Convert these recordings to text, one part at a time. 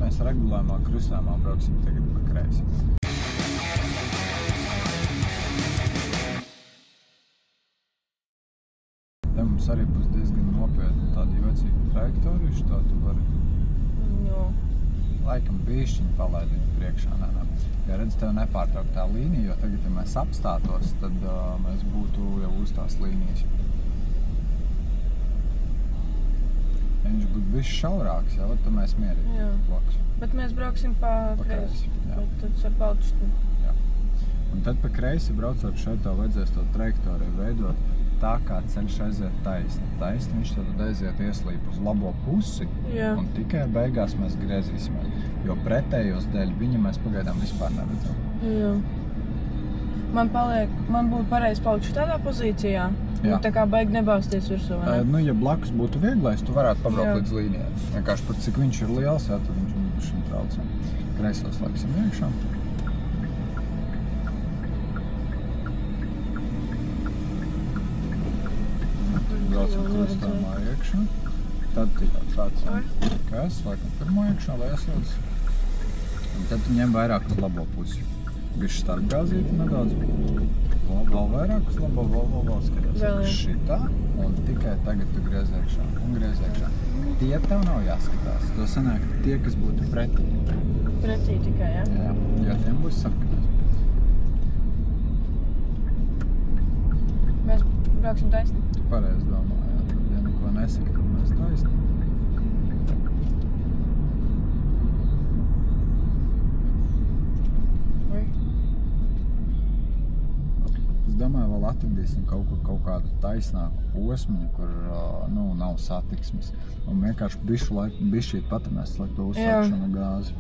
mēs regulējumā krustojumā brauksim tagad pa kreisi. Te mums arī būs diezgan nopietni tādi jocīgi trajektorīši, tā tu vari laikam bišķiņu palaidīt priekšā. Ja redz, tev nepārtraukt tā līnija, jo tagad, ja mēs apstātos, tad mēs būtu jau uz tās līnijas. Ja viņš būtu bišķi šaurāks, jā, tad mēs mierīgi blakus. Bet mēs brauksim pa kreisi. Tad ar balču. Jā. Un tad pa kreisi braucot šeit tev vajadzēs to trajektoriju veidot tā, kā ceļš aiziet taisni. Taisni viņš tad aiziet ieslīp uz labo pusi, un tikai beigās mēs griezīsimies. Jo pretējos dēļ viņa mēs pagaidām vispār neredzam. Jā. Man būtu pareizi palikt tādā pozīcijā, tā kā baigi nebāsties virsū, vai ne? Ja blakus būtu vieglais, tu varētu pabraukt līdz līnijai. Vienkārši par cik viņš ir liels, tad viņš būtu šim traucē. Kreisos laiksim iekšā. Braucam krustojumā iekšā. Tad trācam kas, laikam pirmo iekšā, lai ieslodas. Un tad tu ņem vairāk uz labo pusi. Bišķi starp gāzīti nedaudz. Vēl vairāk uz labo, vēl skatās. Šitā, un tikai tagad tu griez iekšā. Un griez iekšā. Tie tev nav jāskatās. To sanāk tie, kas būtu pretī. Pretī tikai, jā? Jā, jo tiem būs sarkanās. Mēs brauksim taisni? Tu pareizi domā, jā. Tad, ja neko nesaka, tad mēs taisni. Es domāju, vēl atradīsim kaut kādu taisnāku posmiņu, kur nav satiksmes. Un vienkārši bišķīt patamēs, lai to uzsākšanu gāzi.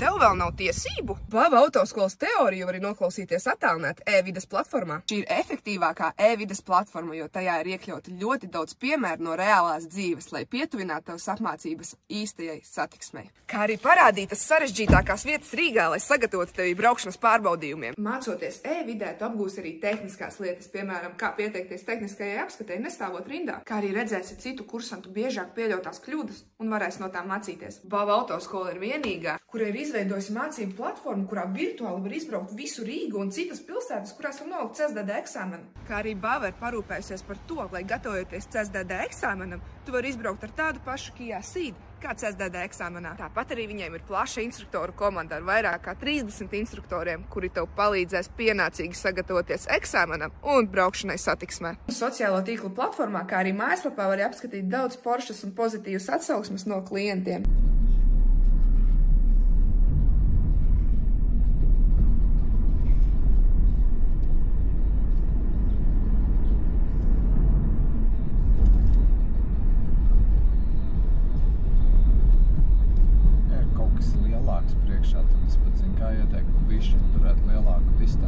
Tev vēl nav tiesību? Bava autoskolas teoriju var noklausīties attālināt e-vides platformā. Šī ir efektīvākā e-vides platforma, jo tajā ir iekļauti ļoti daudz piemēru no reālās dzīves, lai pietuvinātu tavas apmācības īstajai satiksmei. Kā arī parādītas sarežģītākās vietas Rīgā, lai sagatavotu tevi braukšanas pārbaudījumiem. Mācoties e-vidē, tu apgūsi arī tehniskās lietas, piemēram, kā pieteikties tehniskajai apskatei, nestāvot rindā, kā arī redzēsi citu kursantu biežāk pieļautās kļūdas un varēs no tām mācīties. Bava autoskola ir vienīgā, kura ir izveidojusi mācību platformu, kurā virtuāli var izbraukt visu Rīgu un citas pilsētas, kurās var nolikt CSDD eksāmenu. Kā arī Bava ir parūpējusies par to, lai gatavojoties CSDD eksāmenam, tu vari izbraukt ar tādu pašu Kia Ceed, kā CSDD eksāmenā. Tāpat arī viņiem ir plaša instruktoru komanda ar vairāk kā 30 instruktoriem, kuri tev palīdzēs pienācīgi sagatavoties eksāmenam un braukšanai satiksmē. Sociālo tīklu platformā, kā arī mājaslapā var apskatīt daudz foršas un pozitīvas atsauksmes no klientiem.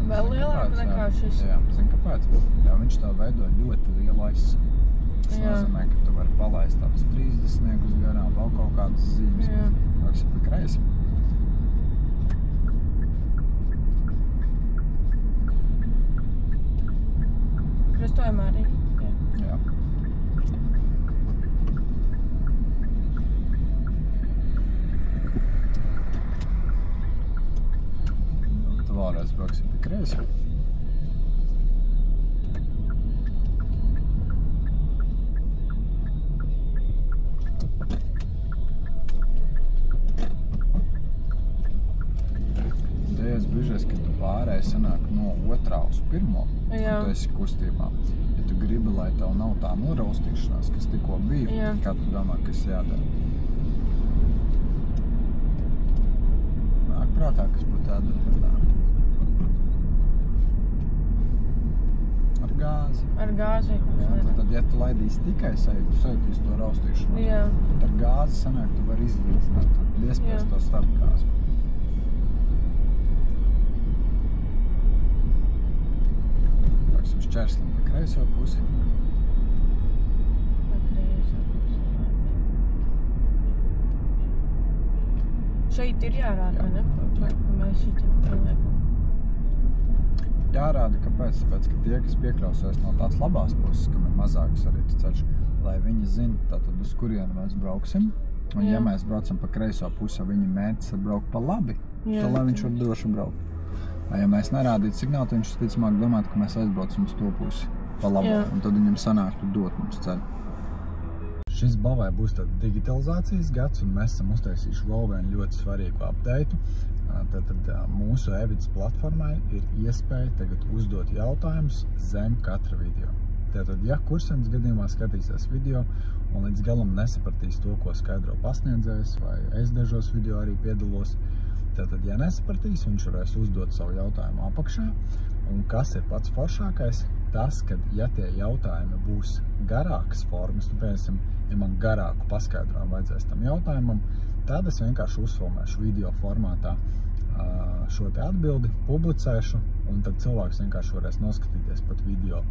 Vēl lielāku nekā šis? Jā, zini kāpēc? Jā, viņš tā veido ļoti lielais. Tas nozīmē, ka tu vari palaist tādus 30 garām, vēl kaut kādas zīmes. Brauksim pa kreisi. Krustojumā arī? Jā. Vēlreiz brauksim pa kreisi. Dēļas brīžēs, kad tu pārēji sanāk no otrā uz pirmo, un tu esi kustībā. Ja tu gribi, lai tev nav tā noraustīšanās, kas tikko bija, kā tu domā, kas jādara? Nāk prātā, kas būtu jādara? Ar gāzi. Tad, ja tu laidīsi tikai seju, tu sajūtīs to raustīšanos. Bet ar gāzi sanāk, tu vari izlīdzināt, tad iespējas to starpgāzi. iesim šķērslim pa kreiso pusi. Pa kreiso pusi. Šeit ir jārāda, vai ne? Ka mēs šeit paliekam. Jārāda, kāpēc? Tāpēc, ka tie, kas piekļausies no tās labās puses, kam ir mazāks arī tas ceļš, lai viņi zina, tātad uz kurienu mēs brauksim. Un ja mēs braucam pa kreiso pusi, viņa mērķis ir braukt pa labi, tad lai viņš var droši braukt. Ja mēs nerādītu signālu, tad viņš ticamāk domātu, ka mēs aizbraucam uz to pusi pa labo, un tad viņam sanāktu dot mums ceļu. Šis Bavai būs tad digitalizācijas gads, un mēs esam uztaisījuši vēl vienu ļoti svarīgu updateu. Tātad mūsu e-vides platformai ir iespēja tagad uzdot jautājumus zem katra video. Tātad, ja kursants gadījumā skatīsies video un līdz galam nesapratīs to, ko skaidro pasniedzējs, vai es dažos video arī piedalos, tātad, ja nesapratīs, viņš varēs uzdot savu jautājumu apakšā. Un kas ir pats foršākais? Tas, ka, ja tie jautājumi būs garākas formas, nu, piemēram, ja man garāku paskaidrojumu vajadzēs tam jautājumam, tad es vienkārši uzfilmēšu video formātā šo te atbildi, publicēšu, un tad cilvēks vienkārši varēs noskatīties pat video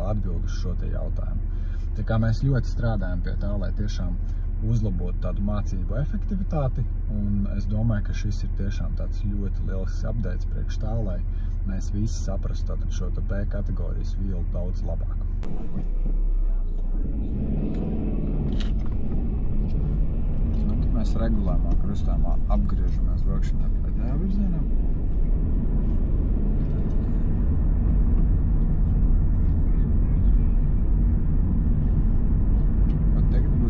atbildi uz šo te jautājumu. Tā kā mēs ļoti strādājam pie tā, lai tiešām uzlabotu tādu mācību efektivitāti, un es domāju, ka šis ir tiešām tāds ļoti lielisks updates priekš tā, lai mēs visi saprastu tātad šo te B kategorijas vielu daudz labāk. Nu, tad mēs regulējumā krustojumā apgriežamies braukšanā pretējā virzienā.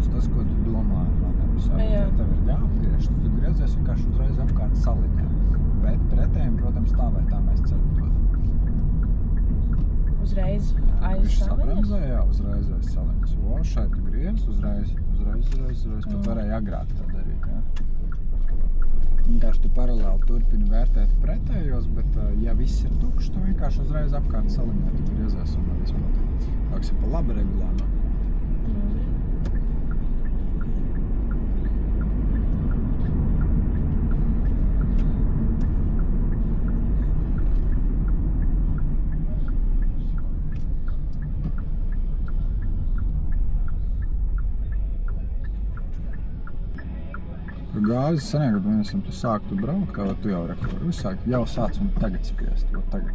Tas, ko tu domāji, ja tev ir jāapgriež, tad tu griezies vienkārši uzreiz apkārt saliņā. Bet pretējiem, protams, tā vai tā mēs ceļu dodam. Uzreiz aiz saliņas? Jā, uzreiz aiz saliņas. O, šeit tu griez, uzreiz. Pat varēja agrāk tā darīt, jā. Vienkārši tu paralēli turpini vērtēt pretējos, bet ja viss ir tukšs, tu vienkārši uzreiz apkārt saliņā tu griezies un vispār. Tāks ir pa labi regulējumā. Gāzes sanāk, kad mēs tu sāktu braukt, kā tu jau jau sāc un tagad spiest, tagad.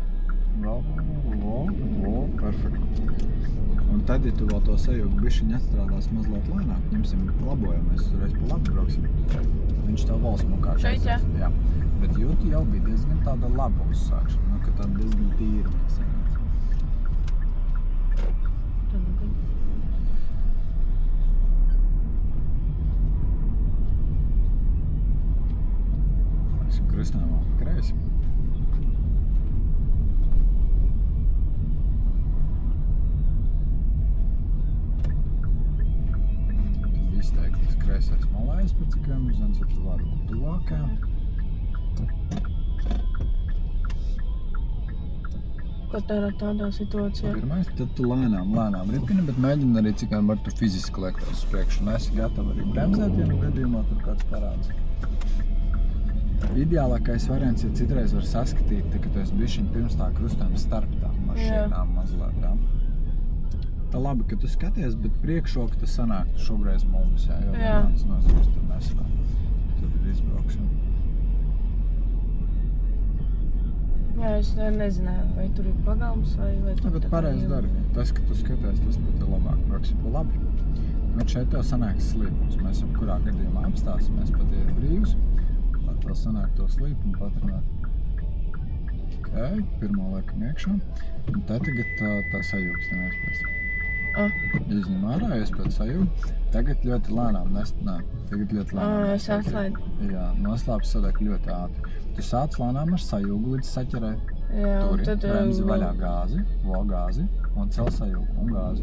Perfekt. Un tad, ja tu vēl to sajūgu bišķiņ atstrādās mazliet lēnāk, ņemsim labojumu, mēs uzreiz pa labi brauksim. Viņš tev vēl smukāk. Šeit, jā? Jā. Bet jūti jau bija diezgan tāda laba uzsākšana, nu, ka tāda diezgan tīra mēs sanāca. Kristāmā pa kreisi. Tad izteikties kreisais malais, pēc cik vienmazans, ja tu vari būt tuvākā. Ko tādā situācijā? Pirmais, tad tu lēnām ripini, bet mēģini arī cik vien var tu fiziski liekties uz priekšu. Un esi gatavi arī bremzēt, ja nu gadījumā tur kāds parāds. Ideālākais variants, ja citreiz var saskatīt, ka tu esi bišķiņ pirms tā krustojuma starp tām mašīnām mazliet, jā. Tā labi, ka tu skaties, bet priekšroka tas sanāk šoreiz mums, jā, jo vienāds nozības tur nesarā. Tur ir izbraukšana. Jā, es nezināju, vai tur ir pagalms vai tur bet pareizi dari. Tas, ka tu skaties, tas pat ir labāk. Brauksim pa labi. Bet šeit tev sanāks slīpums. Mēs kurā gadījumā apstāsimies, pat ir brīvs. Tev sanāk to slīpumu patrināt. Ok, pirmo liekam iekšā. Un te tagad tā sajūgs neaizpēc. Izņem ārā, iespēc sajūgu. Tagad ļoti lēnām tagad ļoti lēnām. Es atslēdu. Jā, noslēpes sadāk ļoti ātri. Tu sāc lēnām ar sajūgu līdz saķerē. Jā, Turi, tad bremzi vaļā gāzi, gāzi, un cel sajūgu, un gāzi,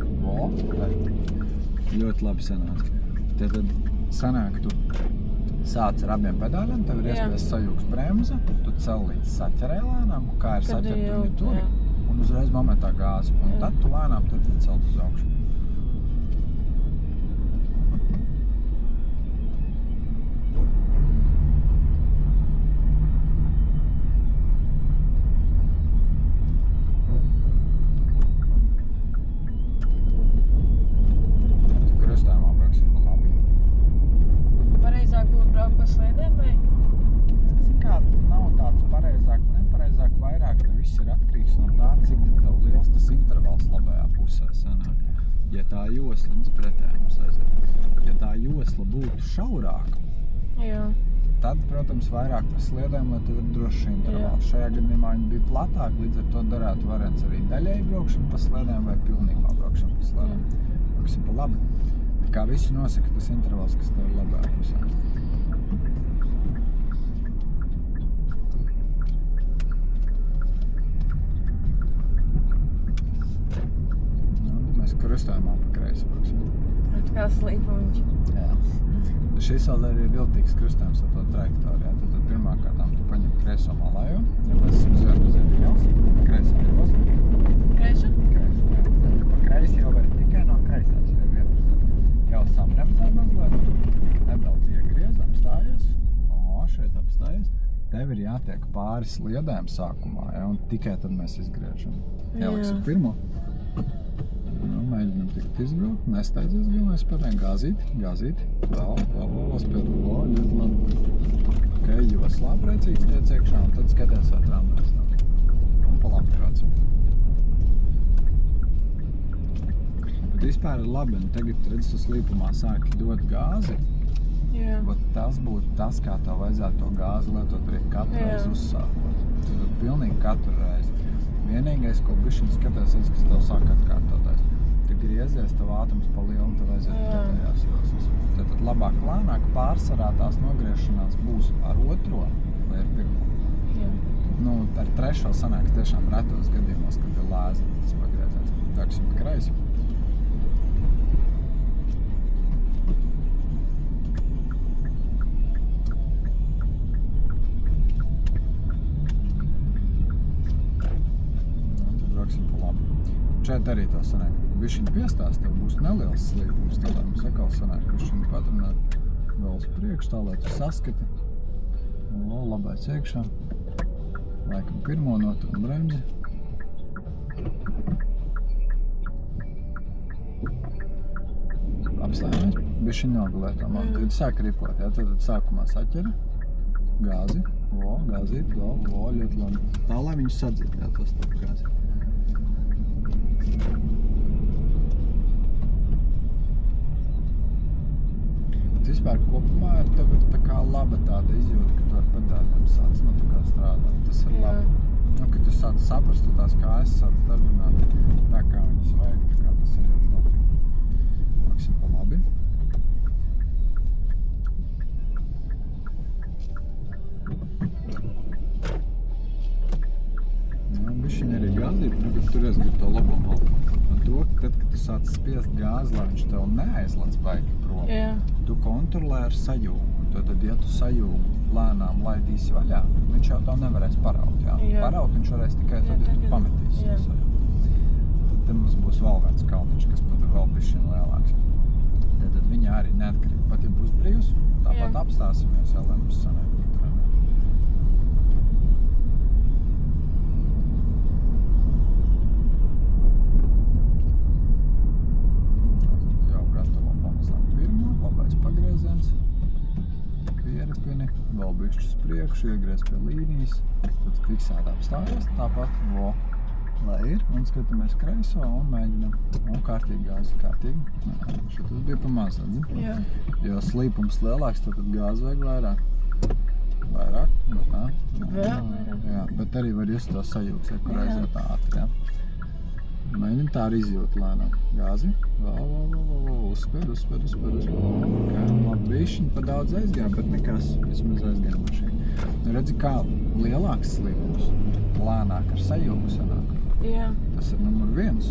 Ļoti labi sanāk. Tad sanāk, tu sāc ar abiem pedāļiem, tev ir iespējas sajūgs bremze, tu cel līdz saķerē lēnām, kā ir saķert, viņi turi, un uzreiz momentā gāzi, un tad tu lēnām turpini celt uz augšu. atkarīgs no tā, cik tev liels tas intervals labajā pusē sanāk. Ja tā josla, pretējā mums aiziet, ja tā josla būtu šaurāka, Jā. tad, protams, vairāk pa sliedēm, lai tev ir drošs intervals. Šajā gadījumā viņi bija platāk, līdz ar to darētu variants arī daļai braukšanu pa sliedēm vai pilnībā braukšanu pa sliedēm. Brauksim pa labi. Tā kā visi nosaka tas intervals, kas tev ir labajā pusē. Mēs krustojumā pa kreisi brauksim. Tā kā slīpumiņš. Jā. Šis vēl arī ir viltīgs krustojums ar to trajektoriju. Tad pirmkārtām tu paņem kreiso malēju, ja mēs uzvērtuzēt ielas, kreisā ielas. Kreisu? Kreiso, jā. Tad pa kreisi jau var tikai no kreisās jau vietas. Jau samremzē mazliet, nedaudz iegriez, apstājies. Šeit apstājies. Tev ir jātiek pāri sliedēm sākumā, ja, un tikai tad mēs izgriežam. Ieliksim pirmo. Mēģinam tikt izbraukt, nesteidzies, galvenais spēdēm gāzīt, vēl spēdu, ļoti labi. Ok, joslā precīzi tiec iekšā, un tad skaties vai tramvajs nav. Un pa labi braucam. Bet vispār ir labi, un tagad, redz, tu slīpumā sāki dot gāzi. Jā. Bet tas būtu tas, kā tev vajadzētu to gāzi lietot arī katru reizi uzsākot. Tad pilnīgi katru reizi. Vienīgais, ko bišķiņ skaties, kas tev sāk atkārtoties. Tad griezies, tev ātrums pa lielu, un tev aiziet pretējās joslas. Tad labāk lēnāk pārsvarā tās nogriešanās būs ar otro vai ar pirmo. Jā. Nu, ar trešo sanāks tiešām retos gadījumos, kad ir lēzens tas pagrieziens. Tāksim pa kreisi. Šeit arī tā sanāk, ka bišķiņ piestās, tev būs neliels slīpums, tad mums atkal sanāk, ka bišķiņ patrināt vēl uz priekšu, tā lai tu saskati. Labais iekšā. Laikam pirmo noturam bremzi. Apstājamies, bišķiņ nogulētā. Tad sāk ripot, jā, tad sākumā saķera, gāzi, gāzīt, ļoti labi. Tā, lai viņu sadzīt, jā, tas top gāzi. Vispār kopumā tev ir tā kā laba tāda izjūta, ka tu ar pedāļiem sāc, nu, tā kā strādāt. Tas ir labi. Nu, ka tu sāc saprast, tu tās kājas sāc darbināt tā, kā viņas vajag, tā kā tas ir ļoti labi. Māksim pa labi. Bišķiņ arī gāzīt, nu, kad tur grib to labo malu. Un to, tad, kad tu sāc spiest gāzi, lai viņš tev neaizlec baigi prom, tu kontrolē ar sajūgu. Tad, ja tu sajūgu lēnām laidīsi vaļā, viņš jau tev nevarēs paraut, jā? Paraut viņš varēs tikai tad, ja tu pametīsi to sajūgu. Tad mums būs vēl viens kalniņš, kas pat ir vēl bišķiņ lielāks. Tad viņa arī neatkarīgi. Pat ja būs brīvs, tāpat apstāsimies, jā, lai mums sanāk. Vēl bišķis priekšu, iegriez pie līnijas, tad fiksēti apstājies, tāpat, lai ir, un skatāmies kreiso un mēģinam, un kārtīgi gāzi, kārtīgi. Šeit tas bija pa maz, redzi? Jā. Jo slīpums lielāks, tad gāzi vajag vairāk. Vairāk, bet tā. Vēl vairāk. Jā, bet arī var just to sajūgs, ja kur aiziet ātri, jā. Mēģinam tā arī izjūt lēnām. Gāzi, uzspēd. Ok, labi, bišķiņ pa daudz aizgājām, bet nekas, vismaz aizgājām mašīnu. Redzi, kā lielāks slīpums, lēnāk ar sajūgu sanāk. Jā. Tas ir numur 1,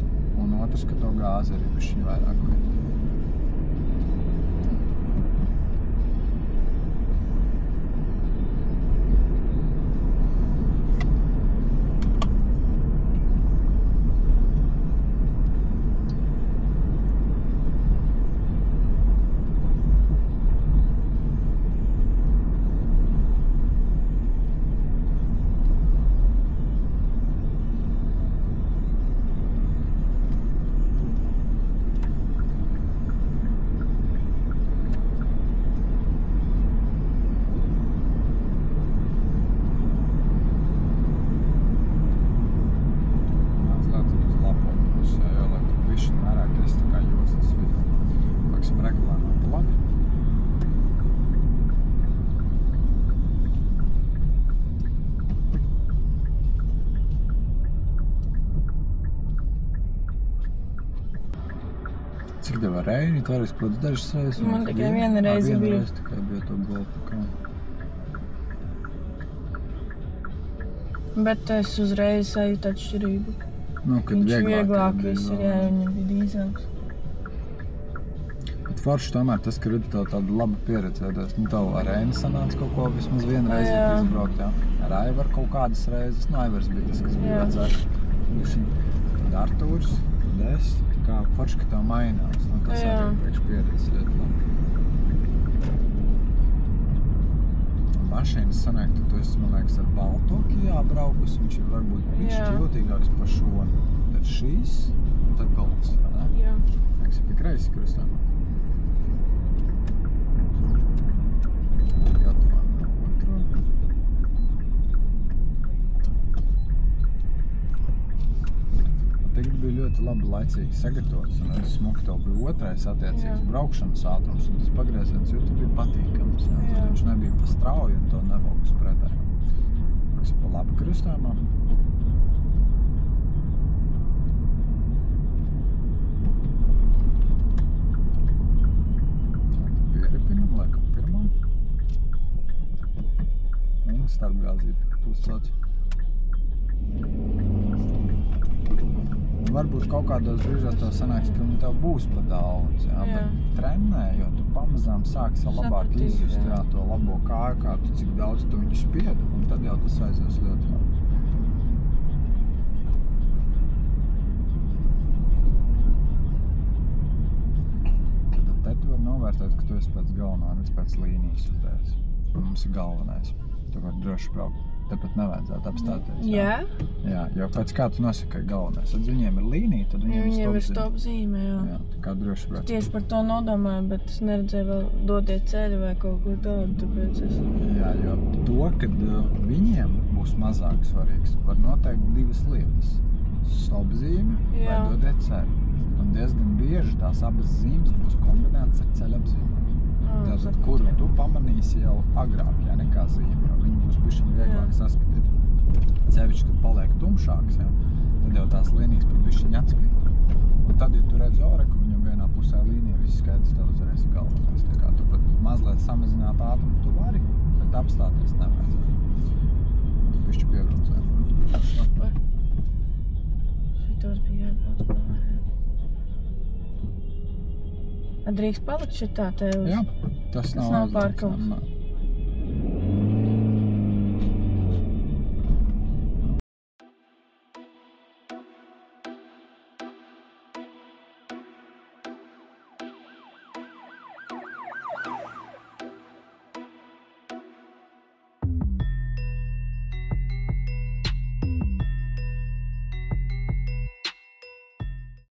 un otrs, ka to gāzi arī bišķiņ vairāk vajag. Cik tev ar Reini? Tu arī kaut dažas reizes? Man tikai viena reize bija. Viena reize tikai bija to golfu. Bet es uzreiz sajūtu atšķirību. Nu, kad Viņš vieglāk viss ir, jā, viņa bija dīzels. Bet forši tomēr tas, ka rudi tev tādu labu pieredzēties. Nu, tev ar Reini sanāca kaut ko vismaz vienu reizi izbraukt, jā. Ar Aivaru kaut kādas reizes. Nu, Aivars bija tas, kas bija vecāks. Tad Artūrs, tad es. Tā kā forši, ka tev mainās. Nu, tas arī priekš pieredzes ļoti labi. Mašīnas sanāk, tad tu esi, man liekas, ar balto Kijā braukus. Viņš ir varbūt bišķi jūtīgāks par šo. Tad šīs, un tad golfs, ne? Jā. Liekas, ir pie kreisi krustā. Tagad bija ļoti labi laicīgi sagatavots, un tad smuki tev bija otrais attiecīgs braukšanas ātrums, un tas pagrieziens jūtu bija patīkams. Tad viņš nebija pa strauju, un to nevalkas pretē. Kas pa labi krustājumā. Pieripinam, laikam pirmam. Un starpgāzīti, ka tu sauc. Varbūt kaut kādos brīžos tev sanāks, ka tev būs pa daudz, bet trenējot, tu pamazām sāksi labāk izjust to labo kāju, kā tu cik daudz tu viņu spiedi, un tad jau tas aizies ļoti labi. Tad te tu var novērtēt, ka tu esi pēc galvenā, nevis pēc līnijas jutēs. Mums ir galvenais. Tu vari droši braukt. Tepat nevajadzētu apstāties. Jā? Jā, jo pēc kā tu nosaki, ka galvenais. Tad viņiem ir līnija, tad viņiem ir stop zīme, jā. Jā, tā kā droši brauc. Tieši par to nodomāju, bet es neredzēju vēl dotie ceļi vai kaut ko tādu, tāpēc es... Jā, jo to, kad viņiem būs mazāk svarīgs, var noteikt divas lietas. Stop zīme vai dotie ceļi. Un diezgan bieži tās abas zīmes būs kombinētas ar ceļa apzīmēm. Tātad, kuru tu pamanīsi jau agrāk, jā, nekā zīme, jo viņi būs bišķiņ vieglāk saskatīt. Cevišķi, kad paliek tumšāks, jā, tad jau tās līnijas par bišķiņ atspīd. Un tad, ja tu redzi oreku, viņam vienā pusē līnija, viss skaidrs, tev uzreiz ir galvenais. Tā kā tu pat mazliet samazināt ātrumu tu vari, bet apstāties nevajadzētu. Bišķi piegrunzē. Šitos bija jābrauc pārējā. Drīkst palikt šitā tev? Jā, tas nav pārkums.